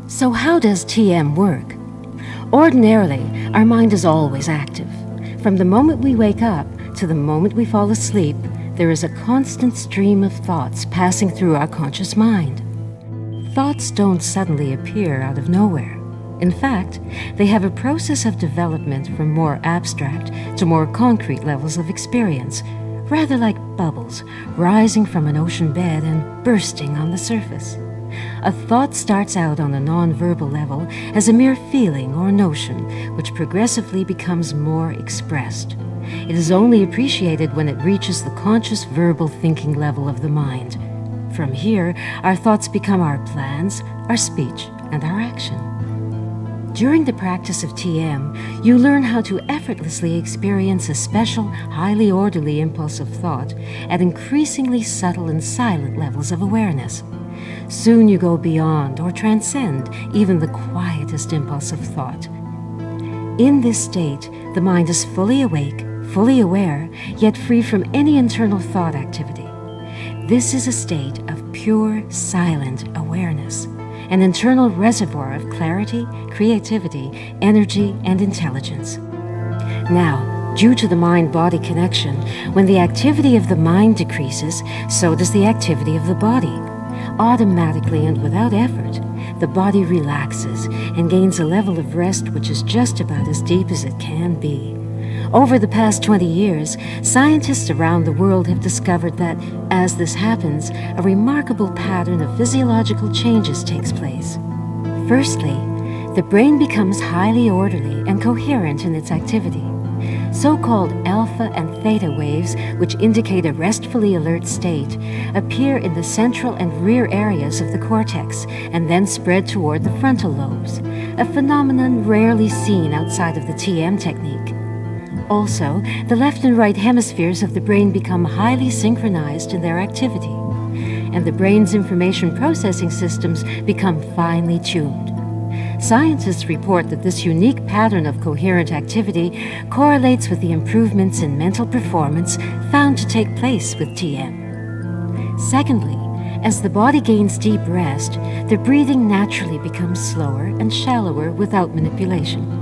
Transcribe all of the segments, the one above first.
So how does TM work? Ordinarily, our mind is always active. From the moment we wake up to the moment we fall asleep, there is a constant stream of thoughts passing through our conscious mind. Thoughts don't suddenly appear out of nowhere. In fact, they have a process of development from more abstract to more concrete levels of experience, rather like bubbles rising from an ocean bed and bursting on the surface. A thought starts out on a non-verbal level as a mere feeling or notion, which progressively becomes more expressed. It is only appreciated when it reaches the conscious verbal thinking level of the mind. From here, our thoughts become our plans, our speech, and our action. During the practice of TM, you learn how to effortlessly experience a special, highly orderly impulse of thought at increasingly subtle and silent levels of awareness. Soon you go beyond or transcend even the quietest impulse of thought. In this state, the mind is fully awake, fully aware, yet free from any internal thought activity. This is a state of pure, silent awareness, an internal reservoir of clarity, creativity, energy, and intelligence. Now, due to the mind-body connection, when the activity of the mind decreases, so does the activity of the body. Automatically and without effort, the body relaxes and gains a level of rest which is just about as deep as it can be. Over the past 20 years, scientists around the world have discovered that, as this happens, a remarkable pattern of physiological changes takes place. Firstly, the brain becomes highly orderly and coherent in its activity. So-called alpha and theta waves, which indicate a restfully alert state, appear in the central and rear areas of the cortex and then spread toward the frontal lobes, a phenomenon rarely seen outside of the TM technique. Also, the left and right hemispheres of the brain become highly synchronized in their activity, and the brain's information processing systems become finely tuned. Scientists report that this unique pattern of coherent activity correlates with the improvements in mental performance found to take place with TM. Secondly, as the body gains deep rest, the breathing naturally becomes slower and shallower without manipulation.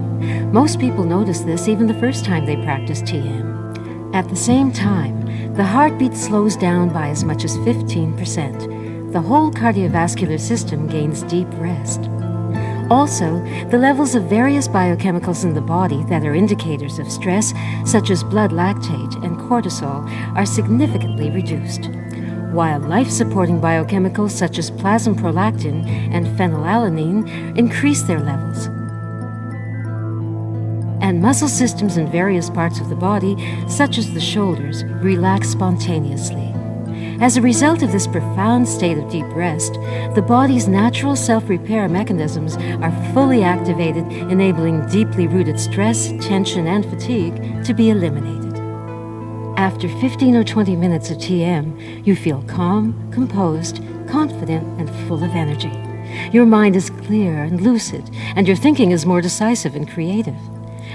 Most people notice this even the first time they practice TM. At the same time, the heartbeat slows down by as much as 15%. The whole cardiovascular system gains deep rest. Also, the levels of various biochemicals in the body that are indicators of stress, such as blood lactate and cortisol, are significantly reduced, while life-supporting biochemicals such as plasma prolactin and phenylalanine increase their levels. And muscle systems in various parts of the body, such as the shoulders, relax spontaneously. As a result of this profound state of deep rest, the body's natural self-repair mechanisms are fully activated, enabling deeply rooted stress, tension, and fatigue to be eliminated. After 15 or 20 minutes of TM, you feel calm, composed, confident, and full of energy. Your mind is clear and lucid, and your thinking is more decisive and creative.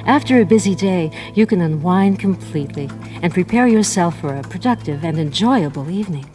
After a busy day, you can unwind completely and prepare yourself for a productive and enjoyable evening.